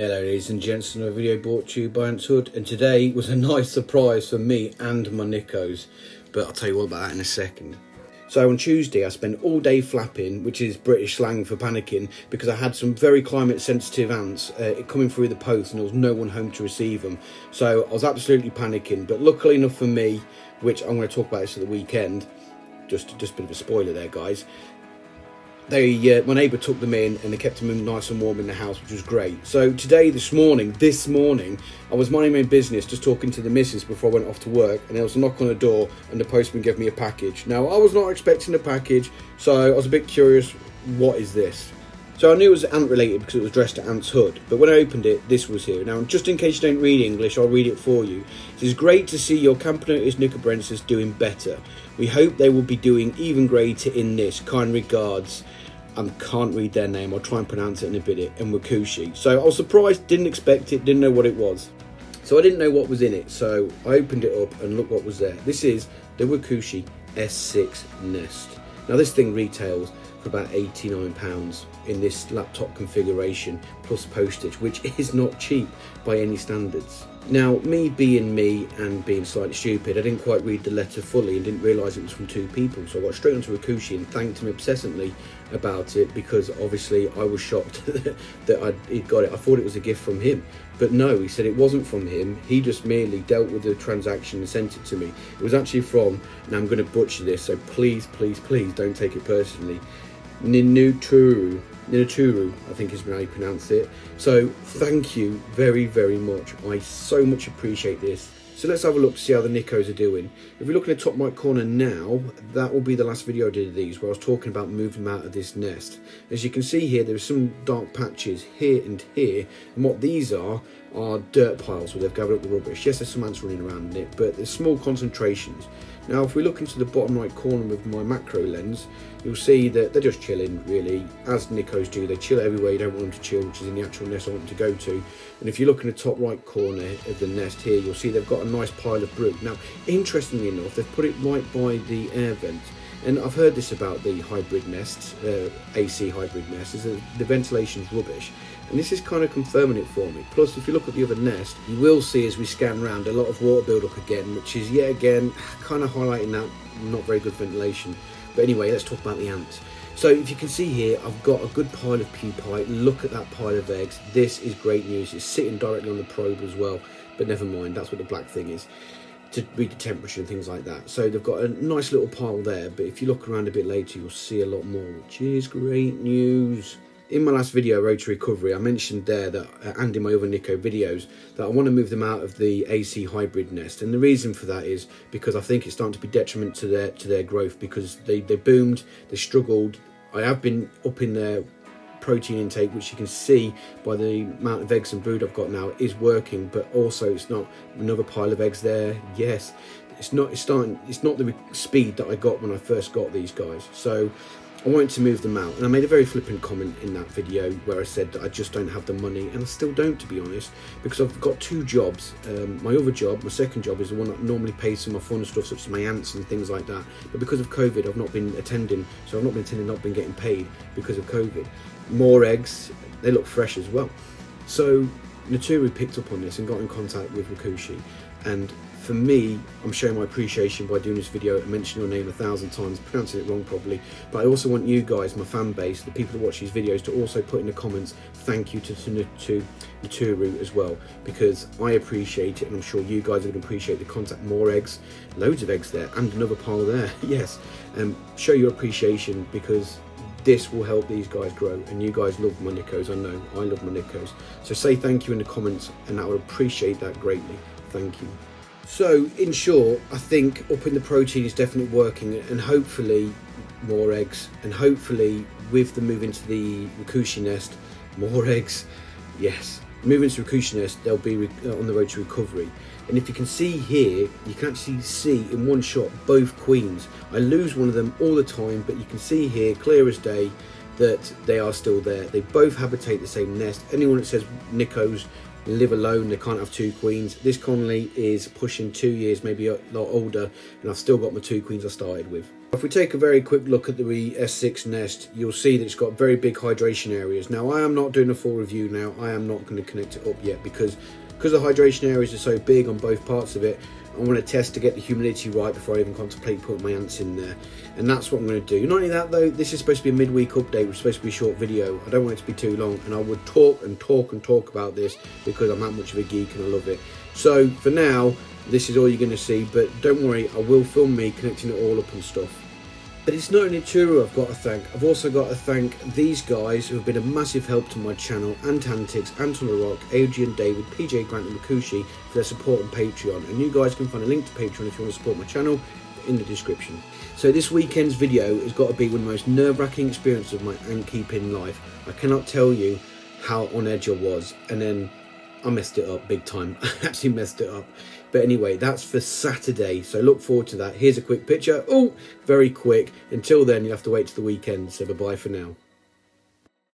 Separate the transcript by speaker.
Speaker 1: Hello ladies and gents, another video brought to you by Ants Hood, and today was a nice surprise for me and my Nicos, but I'll tell you all about that in a second. So on Tuesday I spent all day flapping, which is British slang for panicking, because I had some very climate sensitive ants coming through the post and there was no one home to receive them. So I was absolutely panicking, but luckily enough for me, which I'm going to talk about this at the weekend, just a bit of a spoiler there guys, my neighbour took them in and they kept them nice and warm in the house, which was great. So this morning, I was minding my business, just talking to the missus before I went off to work, and there was a knock on the door and the postman gave me a package. Now, I was not expecting a package, so I was a bit curious, what is this? So I knew it was ant related because it was dressed at Ant's Hood, but when I opened it, this was here. Now, just in case you don't read English, I'll read it for you. It is great to see your Camponotus Nicobarnsis doing better. We hope they will be doing even greater in this. Kind regards. I can't read their name, I'll try and pronounce it in a bit, and Wokushi. So I was surprised, didn't expect it, didn't know what it was. So I didn't know what was in it, so I opened it up and look what was there. This is the Wokushi S6 Nest. Now this thing retails for about £89 in this laptop configuration plus postage, which is not cheap by any standards. Now, me being me and being slightly stupid, I didn't quite read the letter fully and didn't realise it was from two people. So I got straight onto Wokushi and thanked him obsessively about it, because obviously I was shocked that he'd got it. I thought it was a gift from him. But no, he said it wasn't from him. He just merely dealt with the transaction and sent it to me. It was actually from, and I'm going to butcher this, so please don't take it personally, Ninuturu, I think is how you pronounce it. So thank you very much. I so much appreciate this. So let's have a look to see how the Nicos are doing. If we look in the top right corner now, that will be the last video I did of these, where I was talking about moving them out of this nest. As you can see here, there are some dark patches here and here, and what these are dirt piles where they've gathered up the rubbish. Yes, there's some ants running around in it, but there's small concentrations. Now, if we look into the bottom right corner with my macro lens, you'll see that they're just chilling, really, as Nicos do. They chill everywhere you don't want them to chill, which is in the actual nest I want them to go to. And if you look in the top right corner of the nest here, you'll see they've got a nice pile of brood. Now, interestingly enough, they've put it right by the air vent. And I've heard this about the hybrid nests, AC hybrid nests, is that the ventilation's rubbish. And this is kind of confirming it for me. Plus, if you look at the other nest, you will see as we scan around a lot of water build up again, which is yet again kind of highlighting that not very good ventilation. But anyway, let's talk about the ants. So if you can see here, I've got a good pile of pupae. Look at that pile of eggs. This is great news. It's sitting directly on the probe as well, but never mind, that's what the black thing is, to read the temperature and things like that. So they've got a nice little pile there, but if you look around a bit later, you'll see a lot more, which is great news. In my last video, Road to Recovery, I mentioned there that, and in my other Nico videos, that I want to move them out of the AC hybrid nest. And the reason for that is because I think it's starting to be detriment to their growth, because they boomed, they struggled. I have been upping their protein intake, which you can see by the amount of eggs and brood I've got now is working, but also it's not another pile of eggs there. Yes, it's not the speed that I got when I first got these guys. So I wanted to move them out, and I made a very flippant comment in that video where I said that I just don't have the money, and I still don't, to be honest, because I've got two jobs. My other job, my second job, is the one that normally pays for my fun stuff, such as my ants and things like that, but because of COVID I've not been attending, not been getting paid because of COVID. More eggs, they look fresh as well. So Naturu picked up on this and got in contact with Wokushi, and for me, I'm showing my appreciation by doing this video and mentioning your name 1,000 times, pronouncing it wrong probably, but I also want you guys, my fan base, the people that watch these videos, to also put in the comments thank you to Naturu as well, because I appreciate it, and I'm sure you guys are going to appreciate the contact. More eggs, loads of eggs there, and another pile there. Yes, show your appreciation, because this will help these guys grow, and you guys love my Nicos. I know I love my Nicos, so say thank you in the comments and I would appreciate that greatly. Thank you. So in short, I think upping the protein is definitely working, and hopefully more eggs, and hopefully with the move into the Wokushi nest, more eggs. Yes, moving to Wokushi nest, they'll be on the road to recovery. And if you can see here, you can actually see in one shot both queens. I lose one of them all the time, but you can see here clear as day that they are still there. They both habitate the same nest. Anyone that says Nicos live alone, they can't have 2 queens. This colony is pushing 2 years, maybe a lot older, and I've still got my 2 queens I started with. If we take a very quick look at the S6 nest, you'll see that it's got very big hydration areas. Now, I am not doing a full review now. I am not going to connect it up yet because the hydration areas are so big on both parts of it. I want to test to get the humidity right before I even contemplate putting my ants in there. And that's what I'm going to do. Not only that though, this is supposed to be a midweek update, which is supposed to be a short video. I don't want it to be too long, and I would talk and talk and talk about this because I'm that much of a geek and I love it. So for now, this is all you're going to see, but don't worry, I will film me connecting it all up and stuff. But it's not only Turu I've got to thank, I've also got to thank these guys who have been a massive help to my channel, Antics, Anton the Rock, Adrian, David, PJ Grant and Wokushi for their support on Patreon. And you guys can find a link to Patreon if you want to support my channel in the description. So this weekend's video has got to be one of the most nerve-wracking experiences of my ant keeping life. I cannot tell you how on edge I was, and then I messed it up big time. I actually messed it up. But anyway, that's for Saturday, so look forward to that. Here's a quick picture. Oh, very quick. Until then, you'll have to wait till the weekend, so bye-bye for now.